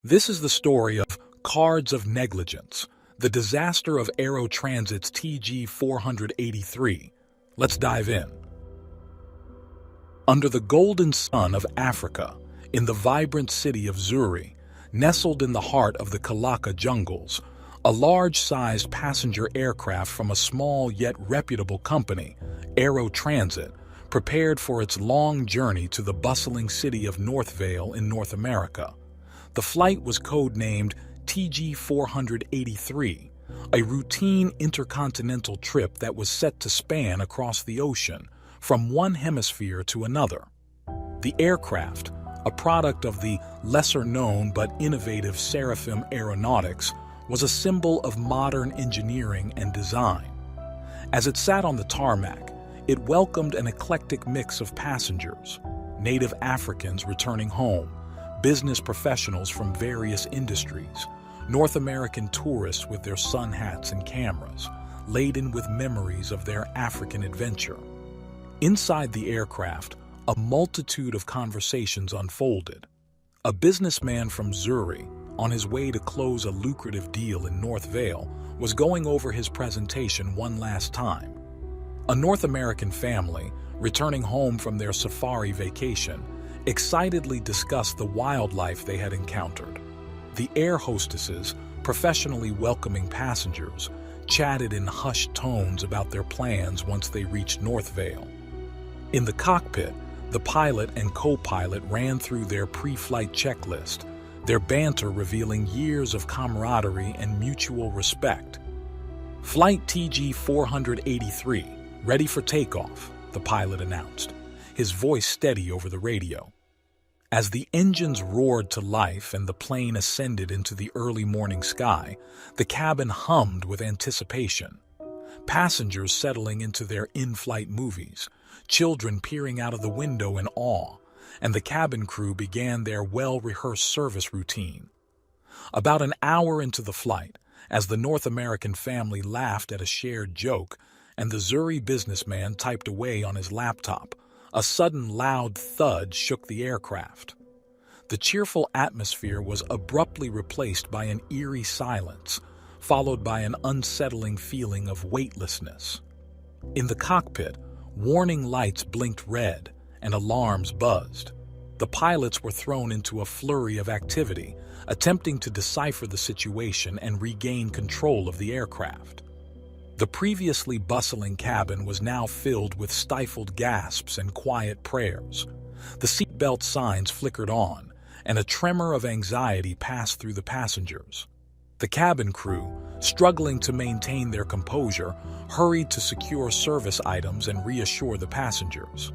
This is the story of Cards of Negligence, the disaster of AeroTransit's TG-483. Let's dive in. Under the golden sun of Africa, in the vibrant city of Zuri, nestled in the heart of the Kilaka jungles, a large-sized passenger aircraft from a small yet reputable company, AeroTransit, prepared for its long journey to the bustling city of Northvale in North America. The flight was codenamed TG-483, a routine intercontinental trip that was set to span across the ocean from one hemisphere to another. The aircraft, a product of the lesser-known but innovative Seraphim Aeronautics, was a symbol of modern engineering and design. As it sat on the tarmac, it welcomed an eclectic mix of passengers, native Africans returning home, business professionals from various industries, North American tourists with their sun hats and cameras, laden with memories of their African adventure. Inside the aircraft, a multitude of conversations unfolded. A businessman from Zuri, on his way to close a lucrative deal in Northvale, was going over his presentation one last time. A North American family, returning home from their safari vacation, excitedly discussed the wildlife they had encountered. The air hostesses, professionally welcoming passengers, chatted in hushed tones about their plans once they reached Northvale. In the cockpit, the pilot and co-pilot ran through their pre-flight checklist, their banter revealing years of camaraderie and mutual respect. "Flight TG-483, ready for takeoff," the pilot announced, his voice steady over the radio. As the engines roared to life and the plane ascended into the early morning sky, the cabin hummed with anticipation. Passengers settling into their in-flight movies, children peering out of the window in awe, and the cabin crew began their well-rehearsed service routine. About an hour into the flight, as the North American family laughed at a shared joke and the Zuri businessman typed away on his laptop, a sudden loud thud shook the aircraft. The cheerful atmosphere was abruptly replaced by an eerie silence, followed by an unsettling feeling of weightlessness. In the cockpit, warning lights blinked red and alarms buzzed. The pilots were thrown into a flurry of activity, attempting to decipher the situation and regain control of the aircraft. The previously bustling cabin was now filled with stifled gasps and quiet prayers. The seatbelt signs flickered on, and a tremor of anxiety passed through the passengers. The cabin crew, struggling to maintain their composure, hurried to secure service items and reassure the passengers.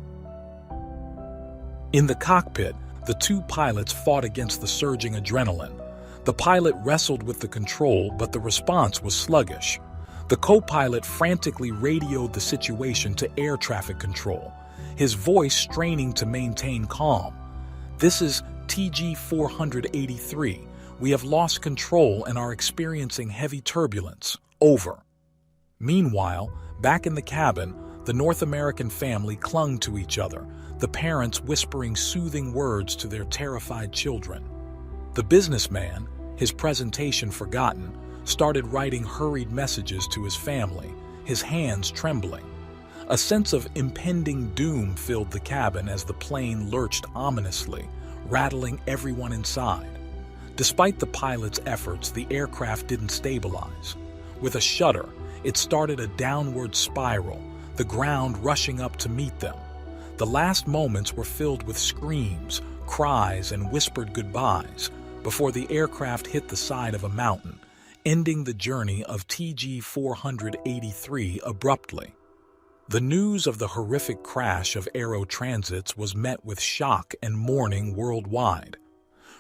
In the cockpit, the two pilots fought against the surging adrenaline. The pilot wrestled with the control, but the response was sluggish. The co-pilot frantically radioed the situation to air traffic control, his voice straining to maintain calm. "This is TG-483. We have lost control and are experiencing heavy turbulence. Over." Meanwhile, back in the cabin, the North American family clung to each other, the parents whispering soothing words to their terrified children. The businessman, his presentation forgotten, started writing hurried messages to his family, his hands trembling. A sense of impending doom filled the cabin as the plane lurched ominously, rattling everyone inside. Despite the pilot's efforts, the aircraft didn't stabilize. With a shudder, it started a downward spiral, the ground rushing up to meet them. The last moments were filled with screams, cries, and whispered goodbyes before the aircraft hit the side of a mountain, ending the journey of TG-483 abruptly. The news of the horrific crash of AeroTransit's was met with shock and mourning worldwide.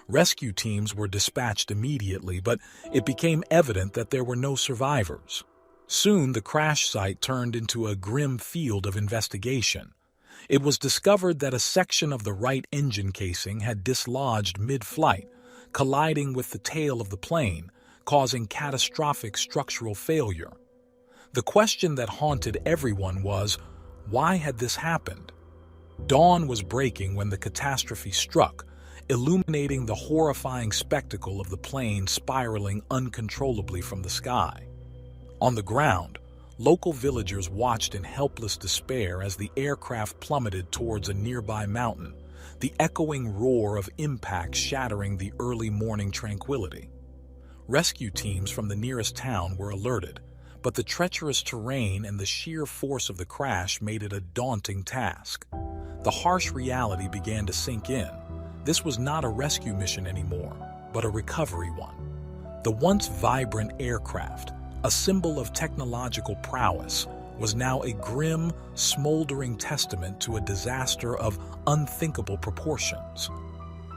Rescue teams were dispatched immediately, but it became evident that there were no survivors. Soon, the crash site turned into a grim field of investigation. It was discovered that a section of the right engine casing had dislodged mid-flight, colliding with the tail of the plane, causing catastrophic structural failure. The question that haunted everyone was, why had this happened? Dawn was breaking when the catastrophe struck, illuminating the horrifying spectacle of the plane spiraling uncontrollably from the sky. On the ground, local villagers watched in helpless despair as the aircraft plummeted towards a nearby mountain, the echoing roar of impact shattering the early morning tranquility. Rescue teams from the nearest town were alerted, but the treacherous terrain and the sheer force of the crash made it a daunting task. The harsh reality began to sink in. This was not a rescue mission anymore, but a recovery one. The once vibrant aircraft, a symbol of technological prowess, was now a grim, smoldering testament to a disaster of unthinkable proportions.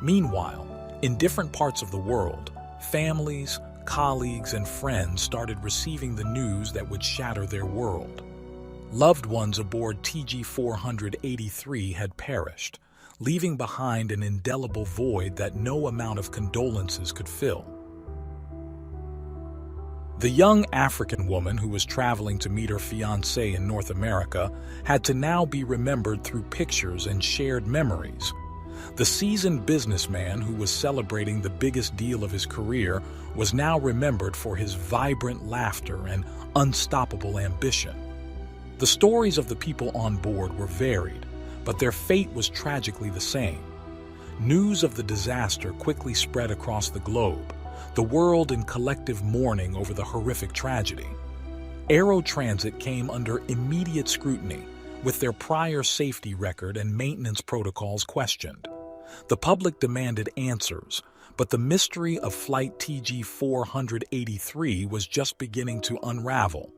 Meanwhile, in different parts of the world, families, colleagues, and friends started receiving the news that would shatter their world. Loved ones aboard TG-483 had perished, leaving behind an indelible void that no amount of condolences could fill. The young African woman who was traveling to meet her fiancé in North America had to now be remembered through pictures and shared memories. The seasoned businessman who was celebrating the biggest deal of his career was now remembered for his vibrant laughter and unstoppable ambition. The stories of the people on board were varied, but their fate was tragically the same. News of the disaster quickly spread across the globe, the world in collective mourning over the horrific tragedy. AeroTransit came under immediate scrutiny, with their prior safety record and maintenance protocols questioned. The public demanded answers, but the mystery of Flight TG-483 was just beginning to unravel.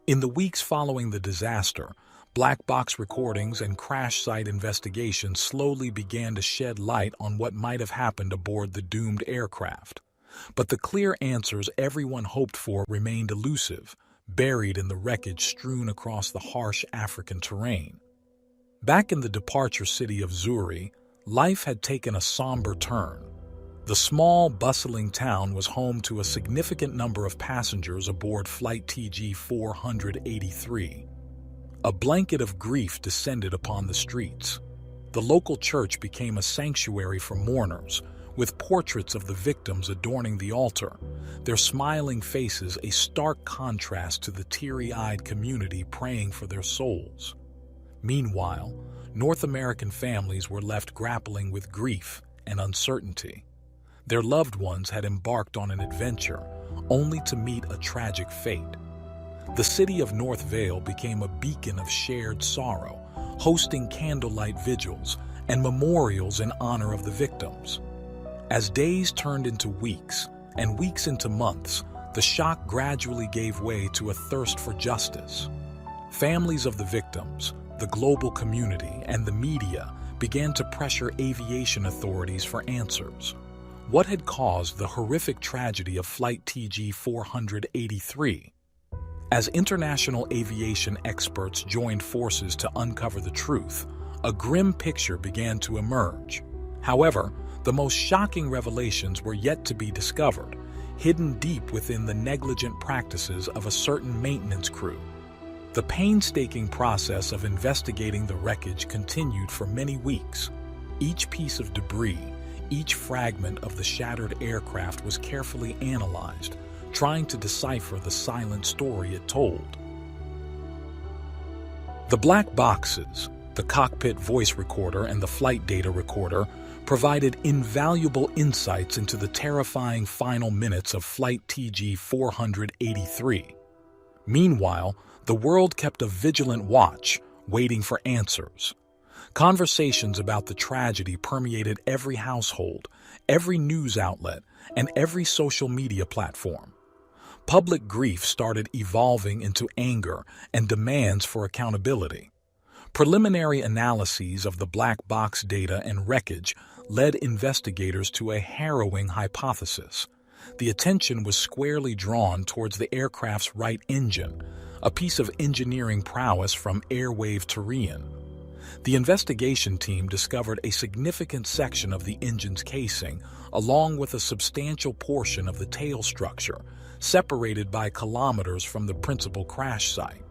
In the weeks following the disaster, black box recordings and crash site investigations slowly began to shed light on what might have happened aboard the doomed aircraft. But the clear answers everyone hoped for remained elusive, buried in the wreckage strewn across the harsh African terrain. Back in the departure city of Zuri, life had taken a somber turn. The small, bustling town was home to a significant number of passengers aboard Flight TG-483. A blanket of grief descended upon the streets. The local church became a sanctuary for mourners, with portraits of the victims adorning the altar, their smiling faces a stark contrast to the teary-eyed community praying for their souls. Meanwhile, North American families were left grappling with grief and uncertainty. Their loved ones had embarked on an adventure, only to meet a tragic fate. The city of Northvale became a beacon of shared sorrow, hosting candlelight vigils and memorials in honor of the victims. As days turned into weeks, and weeks into months, the shock gradually gave way to a thirst for justice. Families of the victims, the global community, and the media began to pressure aviation authorities for answers. What had caused the horrific tragedy of Flight TG-483? As international aviation experts joined forces to uncover the truth, a grim picture began to emerge. However, the most shocking revelations were yet to be discovered, hidden deep within the negligent practices of a certain maintenance crew. The painstaking process of investigating the wreckage continued for many weeks. Each piece of debris, each fragment of the shattered aircraft was carefully analyzed, trying to decipher the silent story it told. The black boxes, the cockpit voice recorder and the flight data recorder, provided invaluable insights into the terrifying final minutes of Flight TG-483. Meanwhile, the world kept a vigilant watch, waiting for answers. Conversations about the tragedy permeated every household, every news outlet, and every social media platform. Public grief started evolving into anger and demands for accountability. Preliminary analyses of the black box data and wreckage led investigators to a harrowing hypothesis. The attention was squarely drawn towards the aircraft's right engine, a piece of engineering prowess from Airwave Terrain. The investigation team discovered a significant section of the engine's casing, along with a substantial portion of the tail structure, separated by kilometers from the principal crash site.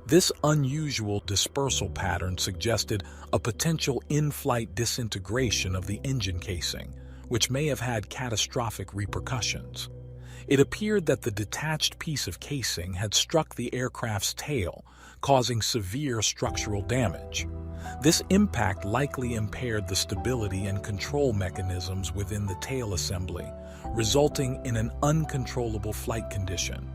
This unusual dispersal pattern suggested a potential in-flight disintegration of the engine casing, which may have had catastrophic repercussions. It appeared that the detached piece of casing had struck the aircraft's tail, causing severe structural damage. This impact likely impaired the stability and control mechanisms within the tail assembly, resulting in an uncontrollable flight condition.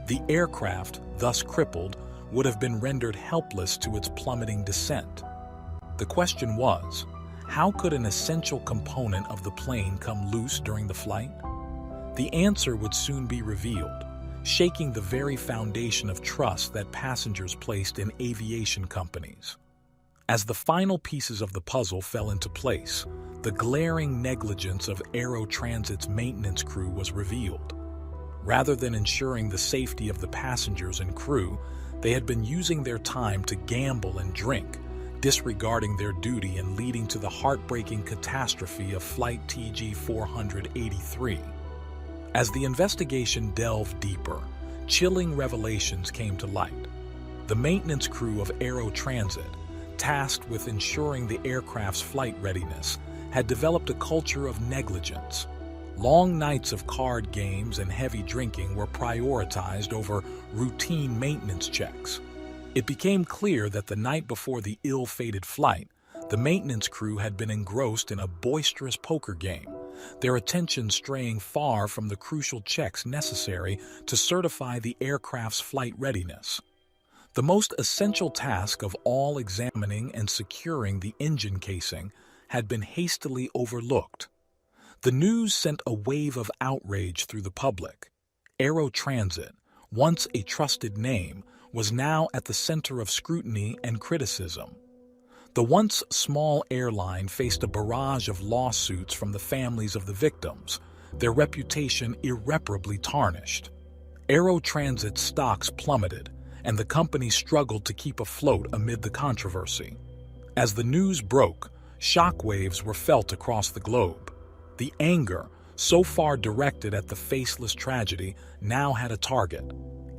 The aircraft, thus crippled, would have been rendered helpless to its plummeting descent. The question was, how could an essential component of the plane come loose during the flight? The answer would soon be revealed, shaking the very foundation of trust that passengers placed in aviation companies. As the final pieces of the puzzle fell into place, the glaring negligence of AeroTransit's maintenance crew was revealed. Rather than ensuring the safety of the passengers and crew, they had been using their time to gamble and drink, disregarding their duty and leading to the heartbreaking catastrophe of Flight TG-483. As the investigation delved deeper, chilling revelations came to light. The maintenance crew of AeroTransit, tasked with ensuring the aircraft's flight readiness, had developed a culture of negligence. Long nights of card games and heavy drinking were prioritized over routine maintenance checks. It became clear that the night before the ill-fated flight, the maintenance crew had been engrossed in a boisterous poker game, their attention straying far from the crucial checks necessary to certify the aircraft's flight readiness. The most essential task of all, examining and securing the engine casing, had been hastily overlooked. The news sent a wave of outrage through the public. AeroTransit, once a trusted name, was now at the center of scrutiny and criticism. The once small airline faced a barrage of lawsuits from the families of the victims, their reputation irreparably tarnished. AeroTransit's stocks plummeted, and the company struggled to keep afloat amid the controversy. As the news broke, shockwaves were felt across the globe. The anger, so far directed at the faceless tragedy, now had a target: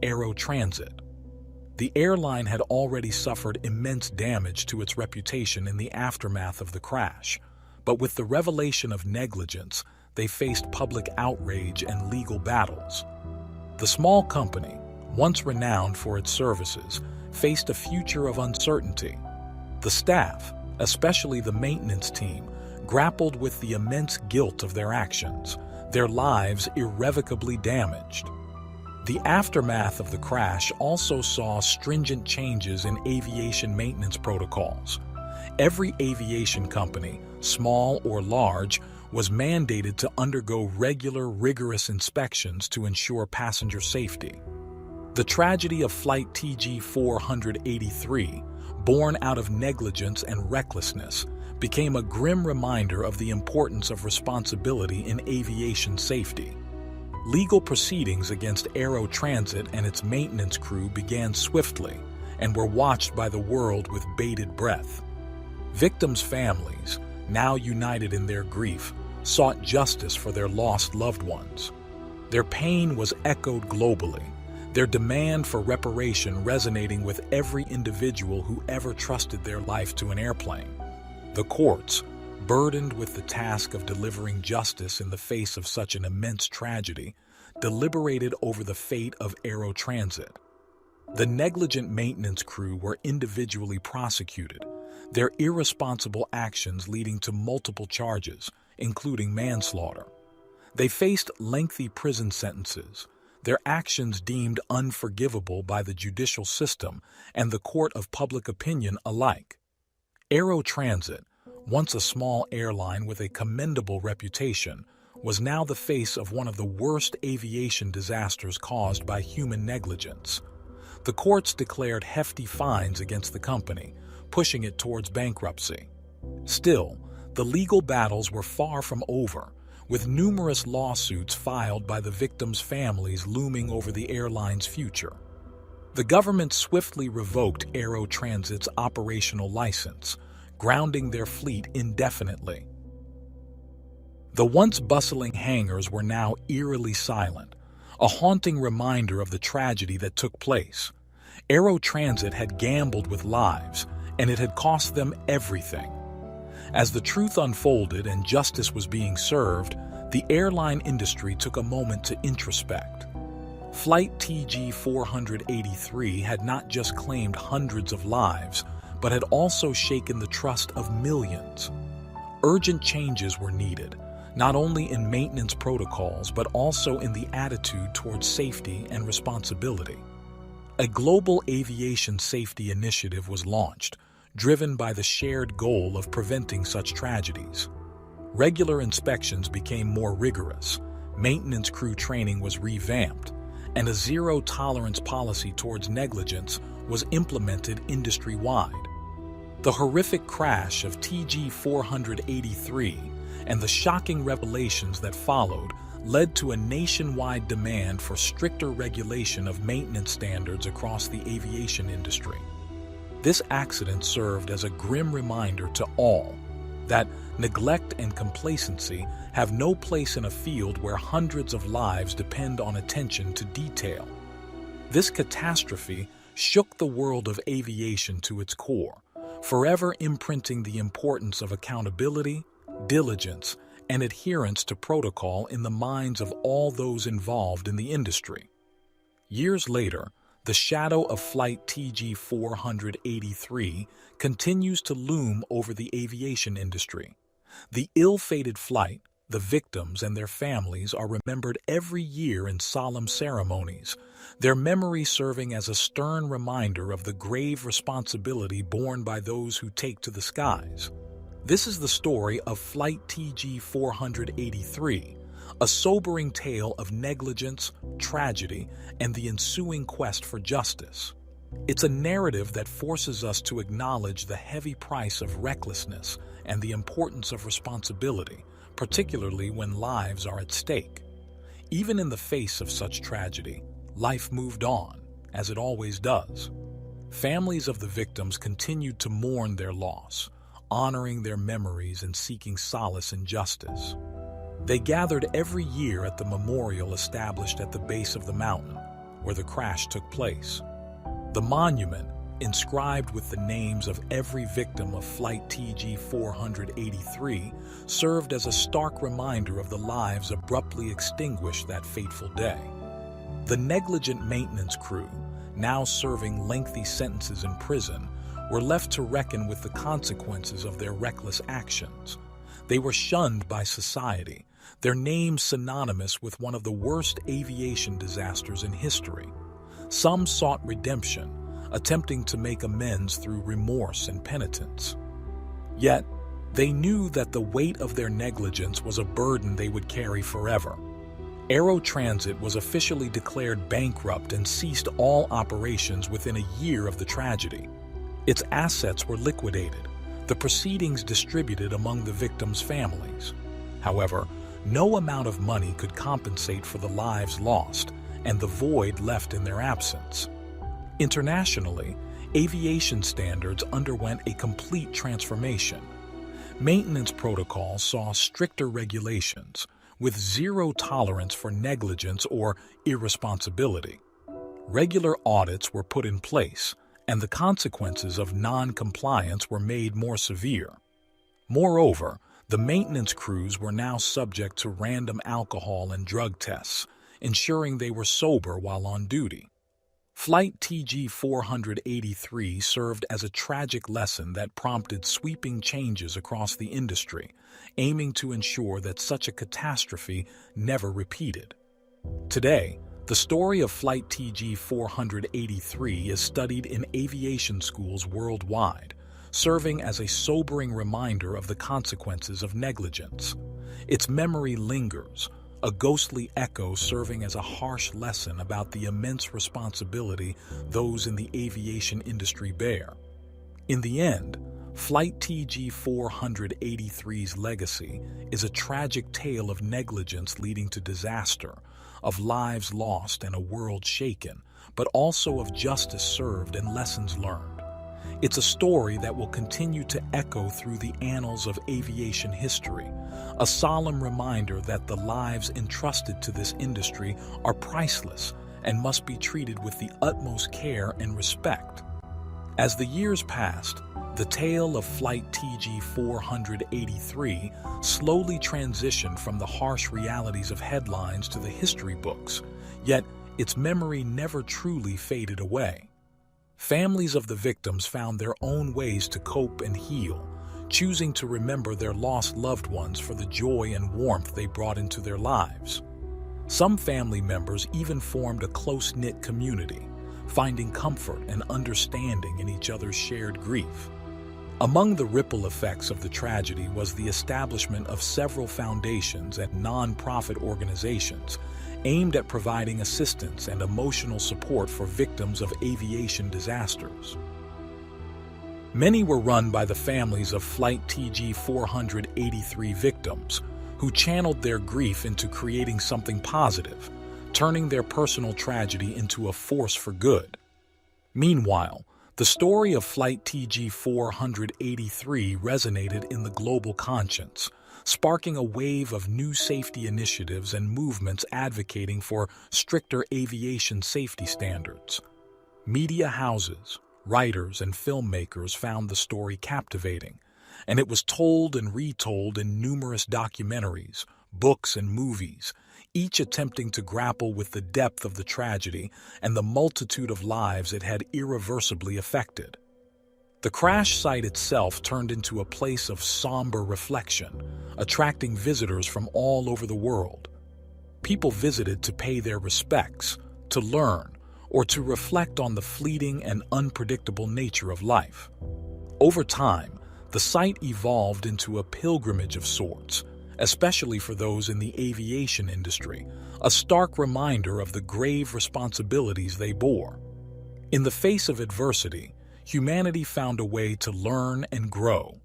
AeroTransit. The airline had already suffered immense damage to its reputation in the aftermath of the crash, but with the revelation of negligence, they faced public outrage and legal battles. The small company, once renowned for its services, faced a future of uncertainty. The staff, especially the maintenance team, grappled with the immense guilt of their actions, their lives irrevocably damaged. The aftermath of the crash also saw stringent changes in aviation maintenance protocols. Every aviation company, small or large, was mandated to undergo regular, rigorous inspections to ensure passenger safety. The tragedy of Flight TG-483, born out of negligence and recklessness, became a grim reminder of the importance of responsibility in aviation safety. Legal proceedings against AeroTransit and its maintenance crew began swiftly and were watched by the world with bated breath. Victims' families, now united in their grief, sought justice for their lost loved ones. Their pain was echoed globally, their demand for reparation resonating with every individual who ever trusted their life to an airplane. The courts, burdened with the task of delivering justice in the face of such an immense tragedy, deliberated over the fate of AeroTransit. The negligent maintenance crew were individually prosecuted, their irresponsible actions leading to multiple charges, including manslaughter. They faced lengthy prison sentences, their actions deemed unforgivable by the judicial system and the court of public opinion alike. AeroTransit, once a small airline with a commendable reputation, was now the face of one of the worst aviation disasters caused by human negligence. The courts declared hefty fines against the company, pushing it towards bankruptcy. Still, the legal battles were far from over, with numerous lawsuits filed by the victims' families looming over the airline's future. The government swiftly revoked AeroTransit's operational license, grounding their fleet indefinitely. The once bustling hangars were now eerily silent, a haunting reminder of the tragedy that took place. AeroTransit had gambled with lives, and it had cost them everything. As the truth unfolded and justice was being served, the airline industry took a moment to introspect. Flight TG-483 had not just claimed hundreds of lives, but had also shaken the trust of millions. Urgent changes were needed, not only in maintenance protocols but also in the attitude towards safety and responsibility. A global aviation safety initiative was launched, driven by the shared goal of preventing such tragedies. Regular inspections became more rigorous, maintenance crew training was revamped, and a zero-tolerance policy towards negligence was implemented industry-wide. The horrific crash of TG-483 and the shocking revelations that followed led to a nationwide demand for stricter regulation of maintenance standards across the aviation industry. This accident served as a grim reminder to all that neglect and complacency have no place in a field where hundreds of lives depend on attention to detail. This catastrophe shook the world of aviation to its core, forever imprinting the importance of accountability, diligence, and adherence to protocol in the minds of all those involved in the industry. Years later, the shadow of Flight TG-483 continues to loom over the aviation industry. The ill-fated flight, the victims and their families are remembered every year in solemn ceremonies, their memory serving as a stern reminder of the grave responsibility borne by those who take to the skies. This is the story of Flight TG-483, a sobering tale of negligence, tragedy, and the ensuing quest for justice. It's a narrative that forces us to acknowledge the heavy price of recklessness and the importance of responsibility, particularly when lives are at stake. Even in the face of such tragedy, life moved on, as it always does. Families of the victims continued to mourn their loss, honoring their memories and seeking solace in justice. They gathered every year at the memorial established at the base of the mountain where the crash took place. The monument, inscribed with the names of every victim of Flight TG-483, served as a stark reminder of the lives abruptly extinguished that fateful day. The negligent maintenance crew, now serving lengthy sentences in prison, were left to reckon with the consequences of their reckless actions. They were shunned by society, their names synonymous with one of the worst aviation disasters in history. Some sought redemption, attempting to make amends through remorse and penitence. Yet, they knew that the weight of their negligence was a burden they would carry forever. AeroTransit was officially declared bankrupt and ceased all operations within a year of the tragedy. Its assets were liquidated, the proceedings distributed among the victims' families. However, no amount of money could compensate for the lives lost and the void left in their absence. Internationally, aviation standards underwent a complete transformation. Maintenance protocols saw stricter regulations, with zero tolerance for negligence or irresponsibility. Regular audits were put in place, and the consequences of non-compliance were made more severe. Moreover, the maintenance crews were now subject to random alcohol and drug tests, ensuring they were sober while on duty. Flight TG-483 served as a tragic lesson that prompted sweeping changes across the industry, aiming to ensure that such a catastrophe never repeated. Today, the story of Flight TG-483 is studied in aviation schools worldwide, serving as a sobering reminder of the consequences of negligence. Its memory lingers, a ghostly echo serving as a harsh lesson about the immense responsibility those in the aviation industry bear. In the end, Flight TG-483's legacy is a tragic tale of negligence leading to disaster, of lives lost and a world shaken, but also of justice served and lessons learned. It's a story that will continue to echo through the annals of aviation history, a solemn reminder that the lives entrusted to this industry are priceless and must be treated with the utmost care and respect. As the years passed, the tale of Flight TG-483 slowly transitioned from the harsh realities of headlines to the history books, yet its memory never truly faded away. Families of the victims found their own ways to cope and heal, choosing to remember their lost loved ones for the joy and warmth they brought into their lives. Some family members even formed a close-knit community, finding comfort and understanding in each other's shared grief. Among the ripple effects of the tragedy was the establishment of several foundations and non-profit organizations aimed at providing assistance and emotional support for victims of aviation disasters. Many were run by the families of Flight TG-483 victims, who channeled their grief into creating something positive, turning their personal tragedy into a force for good. Meanwhile, the story of Flight TG-483 resonated in the global conscience, sparking a wave of new safety initiatives and movements advocating for stricter aviation safety standards. Media houses, writers, and filmmakers found the story captivating, and it was told and retold in numerous documentaries, books, and movies, each attempting to grapple with the depth of the tragedy and the multitude of lives it had irreversibly affected. The crash site itself turned into a place of somber reflection, attracting visitors from all over the world. People visited to pay their respects, to learn, or to reflect on the fleeting and unpredictable nature of life. Over time, the site evolved into a pilgrimage of sorts, especially for those in the aviation industry, a stark reminder of the grave responsibilities they bore. In the face of adversity, humanity found a way to learn and grow.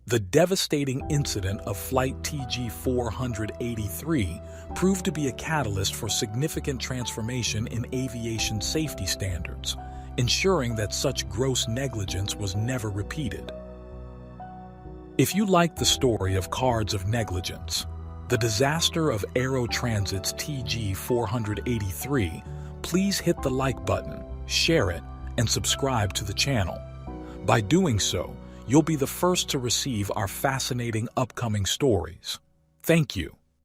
The devastating incident of Flight TG-483 proved to be a catalyst for significant transformation in aviation safety standards, ensuring that such gross negligence was never repeated. If you like the story of Cards of Negligence, the disaster of AeroTransit's TG-483, please hit the like button, share it, and subscribe to the channel. By doing so, you'll be the first to receive our fascinating upcoming stories. Thank you.